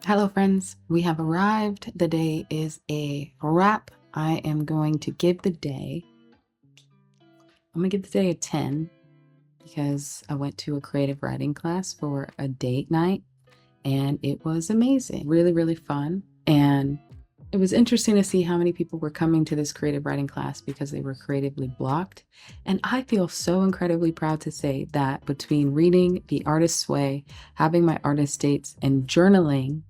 Hello, friends. We have arrived. The day is a wrap. I am going to give the day, I'm going to give the day a 10 because I went to a creative writing class for a date night and it was amazing. Really, really fun. And it was interesting to see how many people were coming to this creative writing class because they were creatively blocked. And I feel so incredibly proud to say that between reading The Artist's Way, having my artist dates, and journaling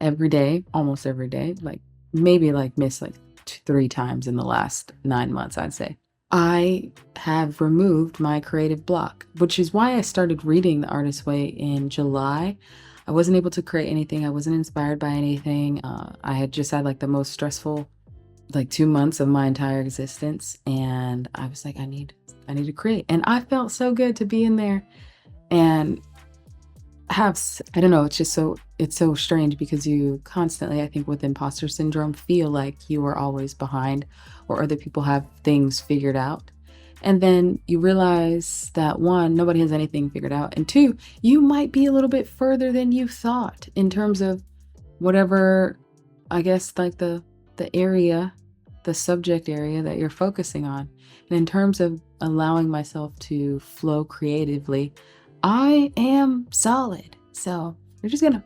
every day, almost every day, like maybe like miss like 3 times in the last 9 months, I'd say. I have removed my creative block, which is why I started reading The Artist's Way in July. I wasn't able to create anything. I wasn't inspired by anything. I had just had like the most stressful like 2 months of my entire existence, and I was like, I need to create. And I felt so good to be in there and I don't know, it's so strange because you constantly, I think with imposter syndrome, feel like you are always behind or other people have things figured out. And then you realize that one, nobody has anything figured out. And two, you might be a little bit further than you thought in terms of whatever, I guess like the area, the subject area that you're focusing on. And in terms of allowing myself to flow creatively, I am solid. So we're just gonna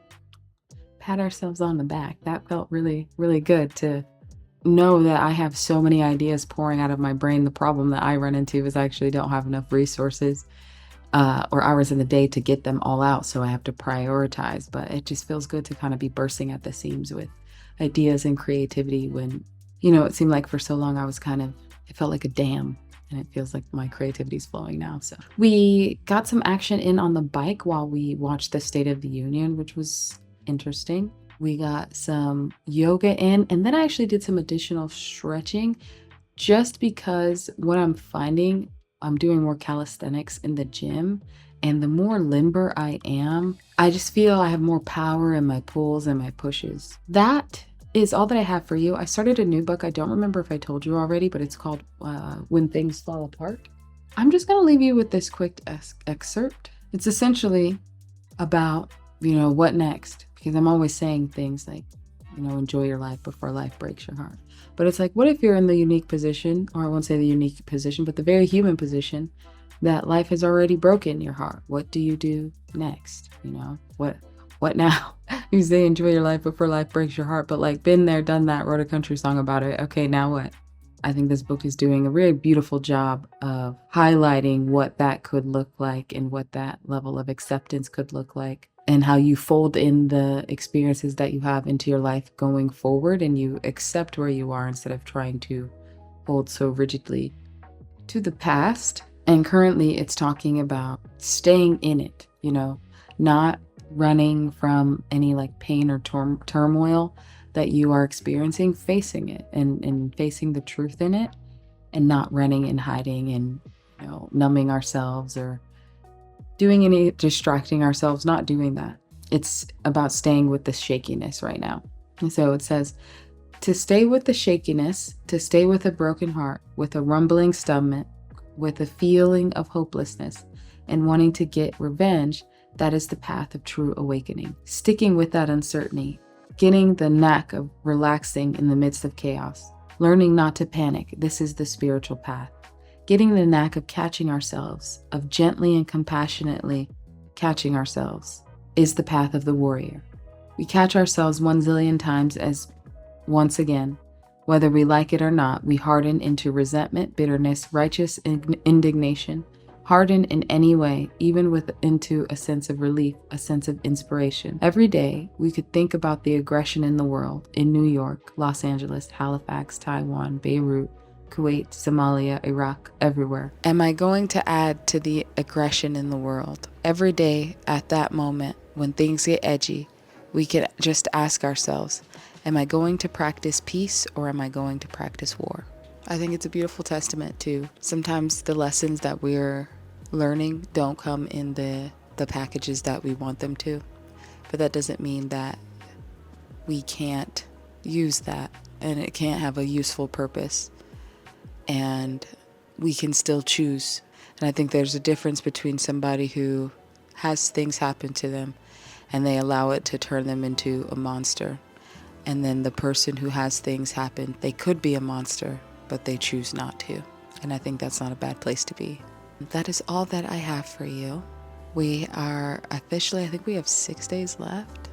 pat ourselves on the back. That felt really, really good to know that I have so many ideas pouring out of my brain. The problem that I run into is I actually don't have enough resources or hours in the day to get them all out. So I have to prioritize. But it just feels good to kind of be bursting at the seams with ideas and creativity when, it seemed like for so long I was it felt like a dam. And it feels like my creativity is flowing now. So we got some action in on the bike while we watched the State of the Union, which was interesting. We got some yoga in, and then I actually did some additional stretching just because what I'm finding, I'm doing more calisthenics in the gym. And the more limber I am, I just feel I have more power in my pulls and my pushes. That is all that I have for you. I started a new book. I don't remember if I told you already, but it's called When Things Fall Apart. I'm just going to leave you with this quick excerpt. It's essentially about, what next? Because I'm always saying things like, enjoy your life before life breaks your heart. But it's like, what if you're in the unique position, or I won't say the unique position, but the very human position that life has already broken your heart? What do you do next? What now? You say enjoy your life before life breaks your heart, but like been there, done that, wrote a country song about it. Okay, now what? I think this book is doing a really beautiful job of highlighting what that could look like and what that level of acceptance could look like, and how you fold in the experiences that you have into your life going forward and you accept where you are instead of trying to hold so rigidly to the past. And currently it's talking about staying in it, not running from any like pain or turmoil that you are experiencing, facing it and facing the truth in it, and not running and hiding and numbing ourselves or doing any distracting ourselves, not doing that. It's about staying with the shakiness right now. And so it says, to stay with the shakiness, to stay with a broken heart, with a rumbling stomach, with a feeling of hopelessness and wanting to get revenge, that is the path of true awakening. Sticking with that uncertainty, getting the knack of relaxing in the midst of chaos, learning not to panic, this is the spiritual path. Getting the knack of catching ourselves, of gently and compassionately catching ourselves, is the path of the warrior. We catch ourselves 1 zillion times as once again. Whether we like it or not, we harden into resentment, bitterness, righteous indignation, harden in any way, even into a sense of relief, a sense of inspiration. Every day, we could think about the aggression in the world, in New York, Los Angeles, Halifax, Taiwan, Beirut, Kuwait, Somalia, Iraq, everywhere. Am I going to add to the aggression in the world? Every day at that moment, when things get edgy, we could just ask ourselves, am I going to practice peace or am I going to practice war? I think it's a beautiful testament to sometimes the lessons that we're learning don't come in the packages that we want them to. But that doesn't mean that we can't use that and it can't have a useful purpose. And we can still choose. And I think there's a difference between somebody who has things happen to them and they allow it to turn them into a monster. And then the person who has things happen, they could be a monster, but they choose not to. And I think that's not a bad place to be. That is all that I have for you. We are officially, I think we have 6 days left.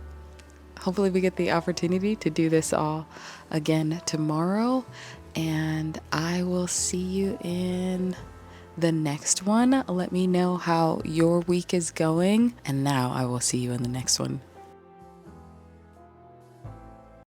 Hopefully we get the opportunity to do this all again tomorrow. And I will see you in the next one. Let me know how your week is going. And now I will see you in the next one.